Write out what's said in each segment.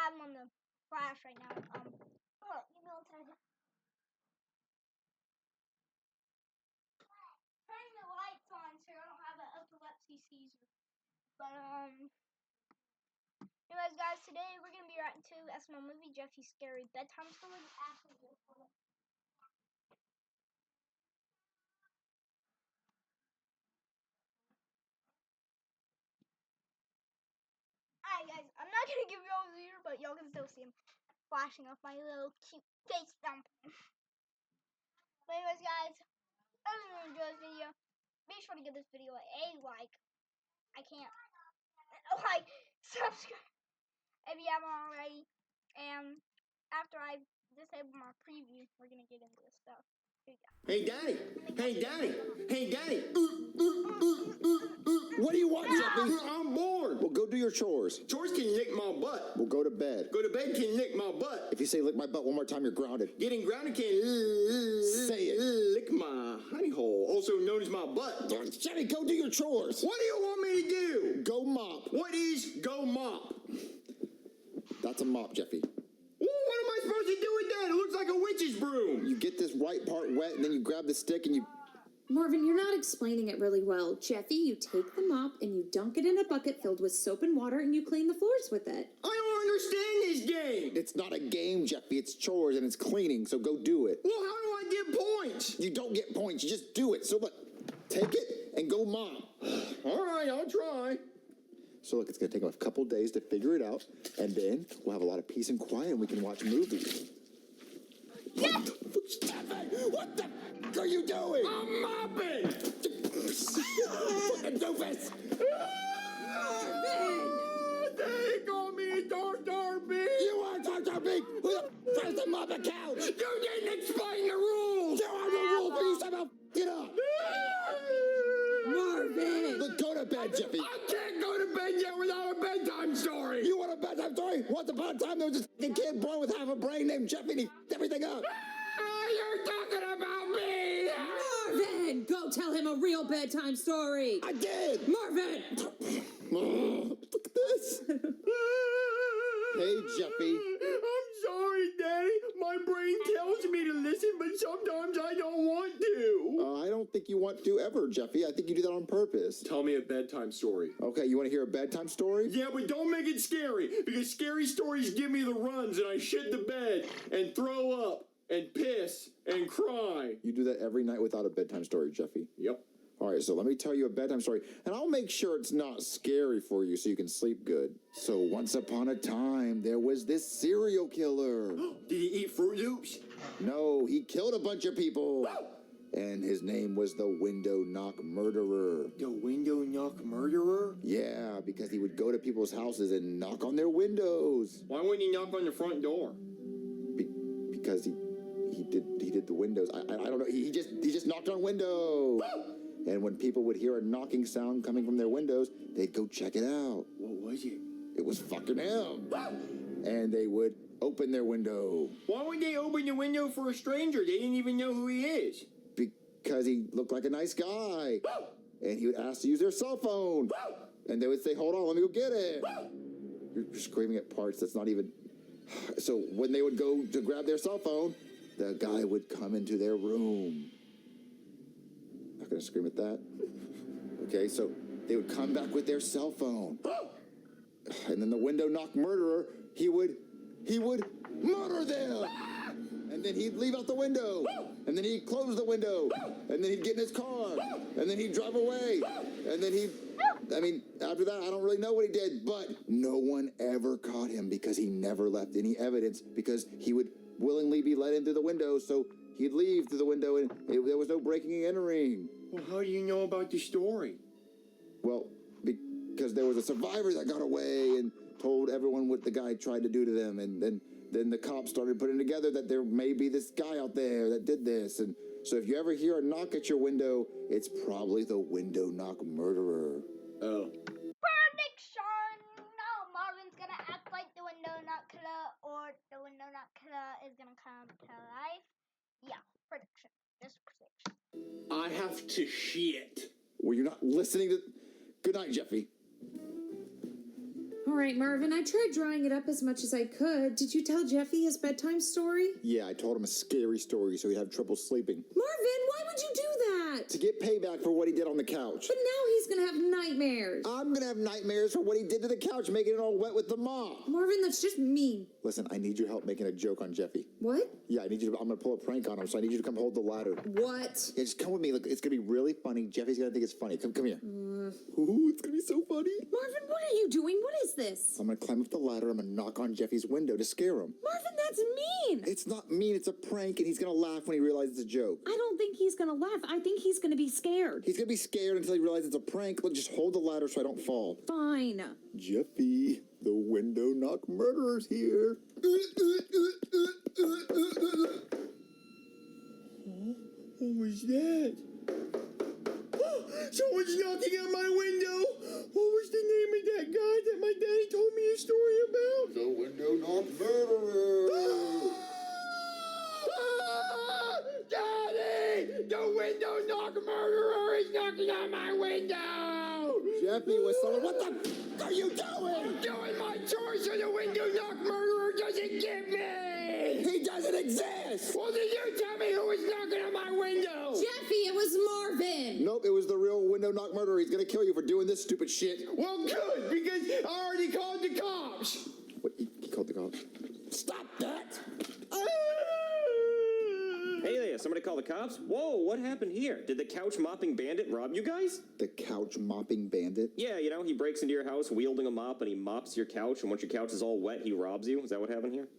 have them on the flash right now. Oh, you know what I did? Turning the lights on so I don't have an epilepsy seizure. But anyways, guys, today we're gonna be reacting to SML movie Jeffy's scary bedtime story. Alright, guys, I'm not gonna give you all the ear, but y'all can still see him flashing off my little cute face thumb. But anyways, guys, if you enjoyed this video, be sure to give this video a like. I can't like, subscribe if you haven't already. And after I disable my preview, we're gonna get into this stuff. Hey, Daddy! Hey, Daddy! Hey, Daddy! What do you want, Jeffy? I'm bored! Well, go do your chores. Chores can lick my butt. Well, go to bed. Go to bed can lick my butt. If you say lick my butt one more time, you're grounded. Getting grounded can Say it. lick my honey hole, also known as my butt. Jeffy, go do your chores. What do you want me to do? Go mop. What is go mop? That's a mop, Jeffy. Well, what am I supposed to do with that? It looks like a witch's broom. You get this white part wet, and then you grab the stick and you... Marvin, you're not explaining it really well. Jeffy, you take the mop and you dunk it in a bucket filled with soap and water and you clean the floors with it. I don't understand this game. It's not a game, Jeffy. It's chores and it's cleaning, so go do it. Well, how do I get points? You don't get points. You just do it. So look, take it and go mop. All right, I'll try. So look, it's going to take a couple days to figure it out, and then we'll have a lot of peace and quiet and we can watch movies. Yeah. What the f are you doing? I'm mopping. Fucking doofus! They call me Dr. B. You are Dr. Big! Who the f tries to mop a couch? You didn't explain the rules. There are no rules for you, somehow f it up! Marvin! Look, go to bed, Jeffy! I can't go to bed yet without a bedtime story. You want a bedtime story? Once upon a time, there was this f***ing kid born with half a brain named Jeffy, and he f***ed everything up! You're talking about me. Marvin! Go tell him a real bedtime story! I did! Marvin! Look at this! Hey, Jeffy. I'm sorry, Daddy. My brain tells me to listen, but sometimes I don't want to. I don't think you want to ever, Jeffy. I think you do that on purpose. Tell me a bedtime story. Okay, you want to hear a bedtime story? Yeah, but don't make it scary, because scary stories give me the runs, and I shit the bed, and throw up, and piss, and cry. You do that every night without a bedtime story, Jeffy. Yep. All right, so let me tell you a bedtime story, and I'll make sure it's not scary for you so you can sleep good. So once upon a time, there was this serial killer. Did he eat Fruit Loops? No, he killed a bunch of people. And his name was the Window Knock Murderer. The Window Knock Murderer? Yeah, because he would go to people's houses and knock on their windows. Why wouldn't he knock on the front door? Because he did the windows. I don't know. He just knocked on windows. And when people would hear a knocking sound coming from their windows, they'd go check it out. What was it? It was fucking him. And they would open their window. Why would they open the window for a stranger? They didn't even know who he is. Because he looked like a nice guy. And he would ask to use their cell phone. And they would say, hold on, let me go get it. You're screaming at parts that's not even... So when they would go to grab their cell phone, the guy would come into their room. Not gonna scream at that. Okay, so they would come back with their cell phone. And then the Window Knock Murderer, he would murder them. And then he'd leave out the window. And then he'd close the window. And then he'd get in his car. And then he'd drive away. And then after that, I don't really know what he did, but no one ever caught him because he never left any evidence, because he would willingly be let in through the window, so he'd leave through the window and there was no breaking and entering. Well, how do you know about the story? Well, because there was a survivor that got away and told everyone what the guy tried to do to them, and then the cops started putting together that there may be this guy out there that did this, and so if you ever hear a knock at your window, it's probably the Window Knock Murderer. Oh. Prediction! No, Marvin's gonna act like the Window Knock Killer, or the Window Knock Killer is gonna come to life. Yeah, prediction. Just prediction. I have to shit. Well, you're not listening to... Good night, Jeffy. All right, Marvin. I tried drawing it up as much as I could. Did you tell Jeffy his bedtime story? Yeah, I told him a scary story so he'd have trouble sleeping. Marvin, why would you do that? To get payback for what he did on the couch. But now he's gonna have nightmares. I'm gonna have nightmares for what he did to the couch, making it all wet with the mop. Marvin, that's just mean. Listen, I need your help making a joke on Jeffy. What? Yeah, I'm gonna pull a prank on him, so I need you to come hold the ladder. What? Yeah, just come with me. Look, it's gonna be really funny. Jeffy's gonna think it's funny. Come here. Ooh, it's gonna be so funny. Marvin, what are you doing? What is this? I'm gonna climb up the ladder. I'm gonna knock on Jeffy's window to scare him. Marvin, that's mean. It's not mean. It's a prank, and he's gonna laugh when he realizes it's a joke. I don't think he's gonna laugh. I think he's gonna be scared. He's gonna be scared until he realizes it's a prank. Look, just hold the ladder so I don't fall. Fine. Jeffy, the window knock murderer's here. What was that? Someone's knocking at my window. What was the name of that guy that my daddy told me a story about? The window knock murderer. Daddy! The window knock murderer is knocking on my window! Jeffy was someone. What the f are you doing? I'm doing my chores so the window knock murderer doesn't get me! He doesn't exist! Well, then you tell me who was knocking on my window! Jeffy, it was Marvin. Nope, it was the real window knock murderer. He's gonna kill you for doing this stupid shit. Well, good, because I already called the cops! What, he called the cops? Stop that! Hey there, somebody call the cops? Whoa, what happened here? Did the couch mopping bandit rob you guys? The couch mopping bandit? Yeah, you know, he breaks into your house wielding a mop and he mops your couch, and once your couch is all wet, he robs you. Is that what happened here?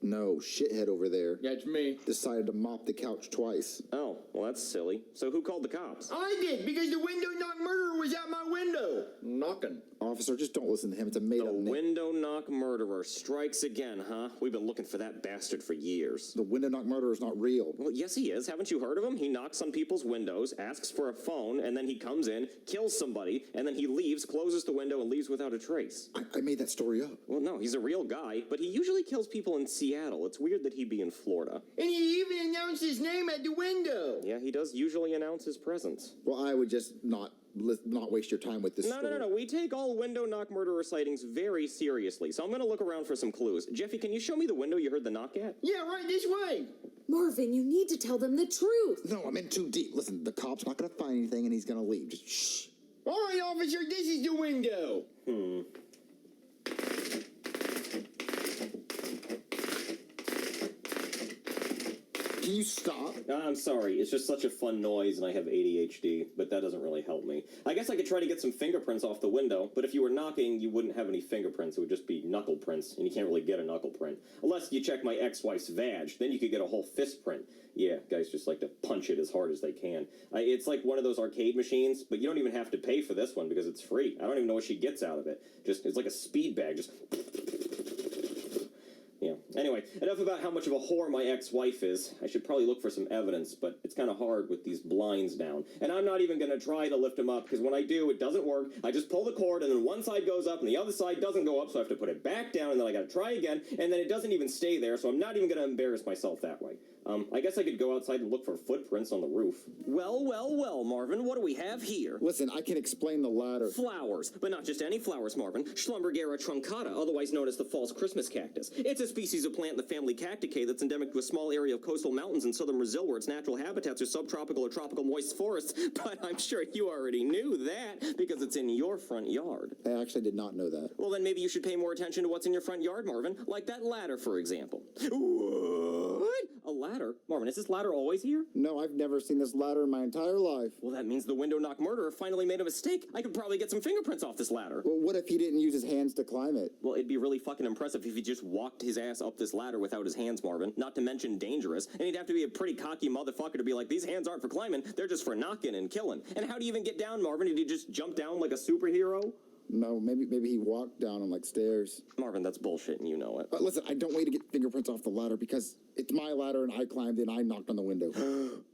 No, shithead over there That's me. decided to mop the couch twice. Oh, well, that's silly. So who called the cops? I did, because the window knock murderer was at my window. Knocking. Officer, just don't listen to him. It's a made-up The name. window knock murderer strikes again, huh? We've been looking for that bastard for years. The window knock murderer is not real. Well, yes, he is. Haven't you heard of him? He knocks on people's windows, asks for a phone, and then he comes in, kills somebody, and then he leaves, closes the window, and leaves without a trace. I made that story up. Well, no, he's a real guy, but he usually kills people in Seattle. It's weird that he'd be in Florida. And he even announced his name at the window. Yeah, he does usually announce his presence. Well, I would just not waste your time with this story. No. We take all window knock murderer sightings very seriously, so I'm going to look around for some clues. Jeffy, can you show me the window you heard the knock at? Yeah, right this way. Marvin, you need to tell them the truth. No, I'm in too deep. Listen, the cop's not going to find anything, and he's going to leave. Just shh. All right, officer, this is the window. Can you stop? I'm sorry, it's just such a fun noise and I have ADHD, but that doesn't really help me. I guess I could try to get some fingerprints off the window, but if you were knocking, you wouldn't have any fingerprints, it would just be knuckle prints, and you can't really get a knuckle print. Unless you check my ex-wife's vag, then you could get a whole fist print. Yeah, guys just like to punch it as hard as they can. It's like one of those arcade machines, but you don't even have to pay for this one because it's free. I don't even know what she gets out of it. It's like a speed bag, just... Yeah. Anyway, enough about how much of a whore my ex-wife is. I should probably look for some evidence, but it's kind of hard with these blinds down. And I'm not even going to try to lift them up, because when I do, it doesn't work. I just pull the cord, and then one side goes up, and the other side doesn't go up, so I have to put it back down, and then I got to try again, and then it doesn't even stay there, so I'm not even going to embarrass myself that way. I guess I could go outside and look for footprints on the roof. Well, Marvin, what do we have here? Listen, I can explain the ladder. Flowers, but not just any flowers, Marvin. Schlumbergera truncata, otherwise known as the false Christmas cactus. It's a species of plant in the family Cacticae that's endemic to a small area of coastal mountains in southern Brazil where its natural habitats are subtropical or tropical moist forests. But I'm sure you already knew that because it's in your front yard. I actually did not know that. Well, then maybe you should pay more attention to what's in your front yard, Marvin. Like that ladder, for example. What? A ladder? Marvin, is this ladder always here? No, I've never seen this ladder in my entire life. Well, that means the window knock murderer finally made a mistake. I could probably get some fingerprints off this ladder. Well, what if he didn't use his hands to climb it? Well, it'd be really fucking impressive if he just walked his ass up this ladder without his hands, Marvin. Not to mention dangerous. And he'd have to be a pretty cocky motherfucker to be like, these hands aren't for climbing, they're just for knocking and killing. And how do you even get down, Marvin? Did he just jump down like a superhero? No, maybe he walked down on like stairs. Marvin, that's bullshit and you know it. But listen, I don't wait to get fingerprints off the ladder because it's my ladder and I climbed and I knocked on the window.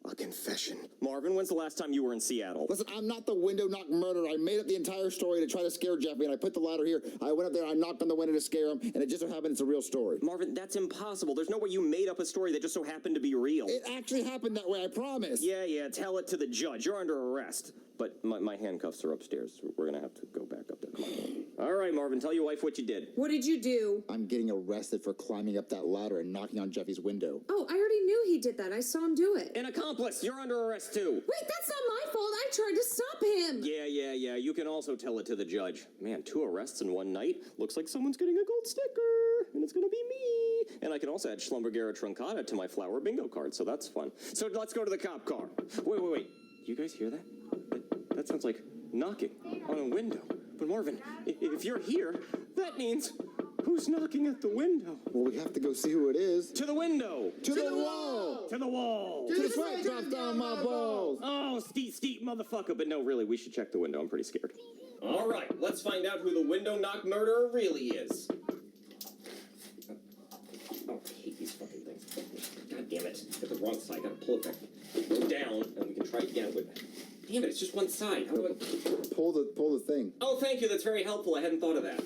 A confession. Marvin, when's the last time you were in Seattle? Listen, I'm not the window knock murderer. I made up the entire story to try to scare Jeffy, and I put the ladder here. I went up there, I knocked on the window to scare him, and it just so happened it's a real story. Marvin, that's impossible. There's no way you made up a story that just so happened to be real. It actually happened that way, I promise. Yeah, tell it to the judge. You're under arrest. but my handcuffs are upstairs. We're gonna have to go back up there. Come on. All right, Marvin, tell your wife what you did. What did you do? I'm getting arrested for climbing up that ladder and knocking on Jeffy's window. Oh, I already knew he did that. I saw him do it. An accomplice, you're under arrest too. Wait, that's not my fault. I tried to stop him. Yeah. You can also tell it to the judge. Man, 2 arrests in one night. Looks like someone's getting a gold sticker, and it's gonna be me. And I can also add Schlumberger Truncata to my flower bingo card, so that's fun. So let's go to the cop car. Wait. You guys hear that? That sounds like knocking on a window. But Marvin, if you're here, that means who's knocking at the window? Well, we have to go see who it is. To the window! To the wall! To the wall! To the sweat drops down my balls! Oh, steep motherfucker. But no, really, we should check the window. I'm pretty scared. All right, let's find out who the window knock murderer really is. Oh, I hate these fucking things. God damn it. Got the wrong side. Gotta pull it back. Go down, and we can try again with... Damn it, it's just one side. How do I... Pull the thing. Oh, thank you. That's very helpful. I hadn't thought of that.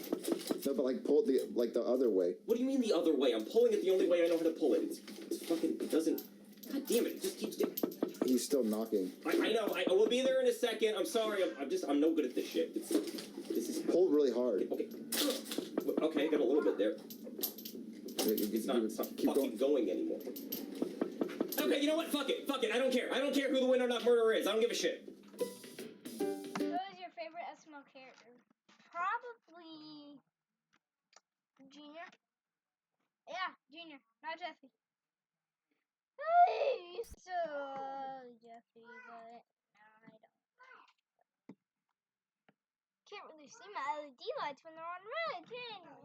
No, but like pull it the other way. What do you mean the other way? I'm pulling it the only way I know how to pull it. It's fucking... It doesn't... God damn it. It just keeps... He's still knocking. I know. I will be there in a second. I'm sorry. I'm no good at this shit. This is... Pull really hard. Okay, I got a little bit there. It's not keep fucking going anymore. Okay, you know what? Fuck it. I don't care. I don't care who the window knock murderer is. I don't give a shit. Who is your favorite SML character? Probably Junior. Yeah, Junior, not Jeffy. I used to Jeffy, but now I don't. Can't really see my LED lights when they're on red, can you?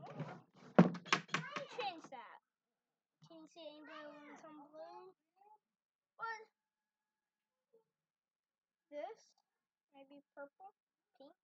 Change that. Can you see anybody when it's on blue? What? This? Maybe purple? Pink?